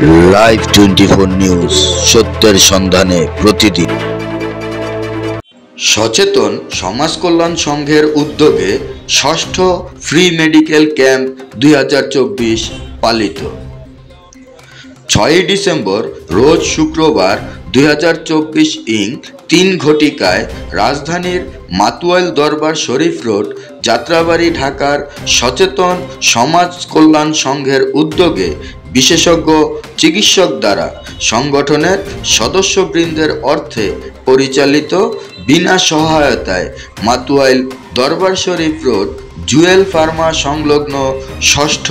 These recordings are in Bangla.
লাইভ 24 নিউজ, সত্যের সন্ধানে প্রতিদিন। সচেতন সমাজ কল্যাণ সংঘের উদ্যোগে ষষ্ঠ ফ্রি মেডিকেল ক্যাম্প 2024 পালিত। 6 ডিসেম্বর রোজ শুক্রবার 2024 ইং 3 ঘটিকায় রাজধানীর মাতুয়াইল দরবার শরীফ রোড, যাত্রাবাড়ি, ঢাকার সচেতন সমাজ কল্যাণ সংঘের উদ্যোগে বিশেষজ্ঞ চিকিৎসক দ্বারা সংগঠনের সদস্যবৃন্দের অর্থে পরিচালিত বিনা সহায়তায় মাতুয়াইল দরবার শরীফ রোড জুয়েল ফার্মা সংলগ্ন ষষ্ঠ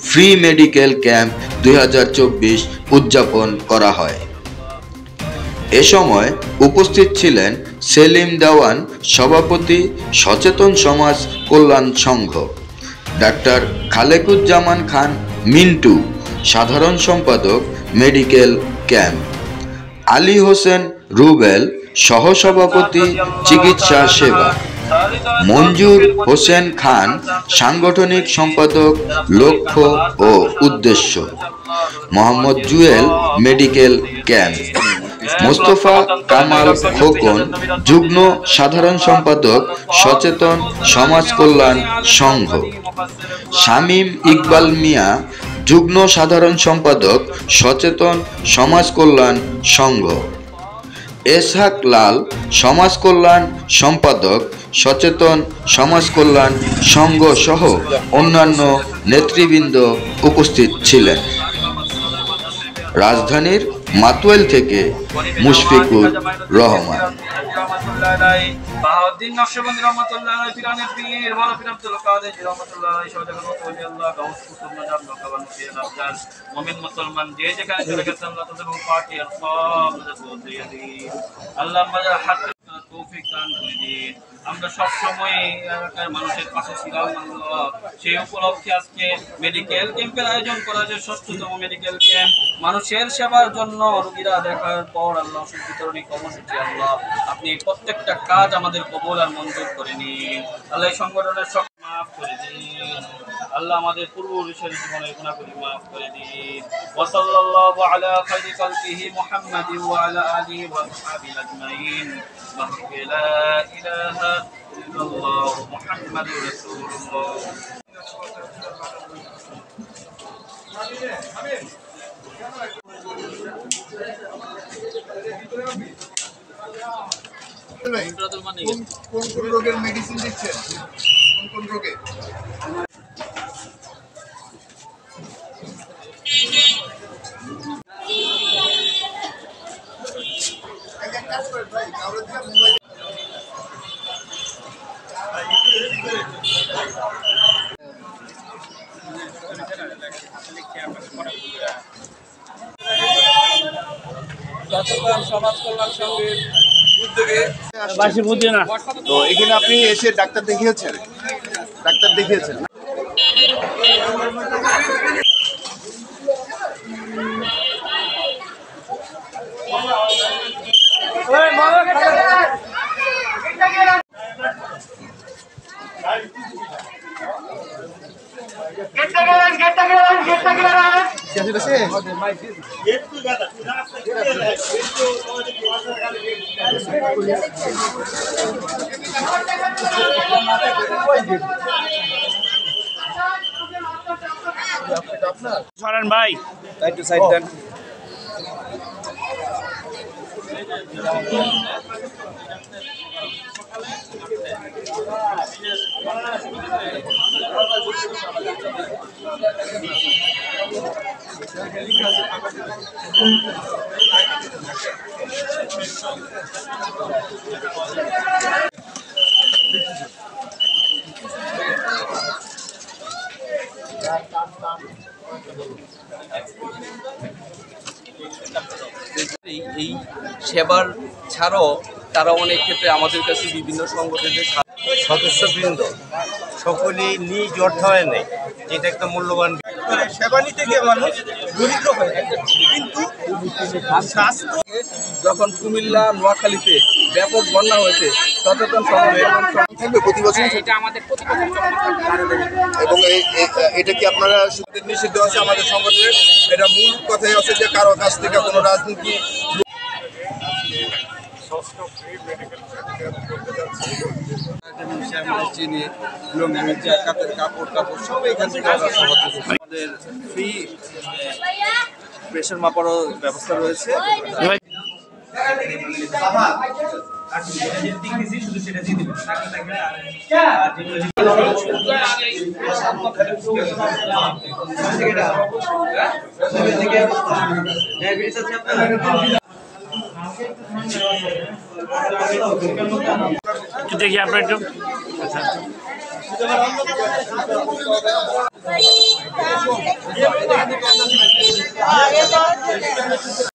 ফ্রি মেডিকেল ক্যাম্প 2024 উদযাপন করা হয়। এ সময় উপস্থিত ছিলেন সেলিম দেওয়ান, সভাপতি, সচেতন সমাজ কল্যাণ সংঘ; ডাক্তার খালেকুজ্জামান খান মিন্টু, সাধারণ সম্পাদক, মেডিকেল ক্যাম্প; আলী হোসেন রুবেল, সহসভাপতি, চিকিৎসা সেবা; মঞ্জুর হোসেন খান, সাংগঠনিক সম্পাদক, লক্ষ্য ও উদ্দেশ্য; মোহাম্মদ জুয়েল, মেডিকেল ক্যাম্প; মোস্তফা কামাল খোকন, যুগ্ম সাধারণ সম্পাদক, সচেতন সমাজ কল্যাণ সংঘ; শামীম ইকবাল মিয়া, যুগ্ম সাধারণ সম্পাদক, সচেতন সমাজ কল্যাণ সংঘ; এসহাক লাল, সমাজ কল্যাণ সম্পাদক, সচেতন সমাজ কল্যাণ সংঘ সহ অন্যান্য নেতৃবৃন্দ উপস্থিত ছিলেন। রাজধানীর মাতুয়াইল থেকে মুশফিকুর রহমান। আমরা সবসময় এলাকার মানুষের পাশে ছিলাম। সেই উপলক্ষে আজকে মেডিকেল ক্যাম্পের আয়োজন করা যে ষষ্ঠতম মেডিকেল ক্যাম্প, মানুষের সেবার জন্য, রোগীরা দেখার পর আল্লাহ ওষুধ বিতরণী কর্মসূচি, আল্লাহ আপনি প্রত্যেকটা কাজ আমাদের কবুল আর মঞ্জুর করে নিন। আল্লাহ এই সংগঠনের সব মাফ করে দিন। আল্লাহ আমাদের পূর্বপুরুষের জীবনের গুনাহগুলি মাফ করে দিন। ওয়া সাল্লাল্লাহু আলা খায়রি খালকিহি মুহাম্মাদিন ওয়া আলা আলিহি ওয়া আসহাবিহি আজমাইন। লা ইলাহা ইল্লাল্লাহ মুহাম্মাদুর রাসূলুল্লাহ। কোন রোগের মেডিসিন দিচ্ছেন? কোন রোগে? সমাজ কল্যাণ সংঘের উদ্যোগে তো এখানে আপনি এসে ডাক্তার দেখিয়েছেন? সরেন ভাই, একটু সাইড দেন। এই সেবার ছাড়াও তারা অনেক ক্ষেত্রে আমাদের কাছে বিভিন্ন সংগঠনের সদস্যবৃন্দ সকলেই নিজ অর্থায়নে, যেটা একটা মূল্যবান। সেবা নিতে গিয়ে মানুষ দরিদ্র হয়ে থাকে, কিন্তু স্বাস্থ্য যখন কুমিল্লা নোয়াখালীতে ব্যাপক বন্যা হয়েছে, সচেতন প্রতি বছর এবং এটা কি আপনারা শুধু নিষিদ্ধ আছে আমাদের সংগঠনের? এটা মূল কথাই আছে যে কারো কাছ থেকে কোনো রাজনীতি চিনি লুঙ্গি জ্যাকেটের কাপড় টাপড় সব এখান থেকে আমাদের ফ্রি প্রেশার মাপারও ব্যবস্থা রয়েছে। देखिए आप बैठ जाओ।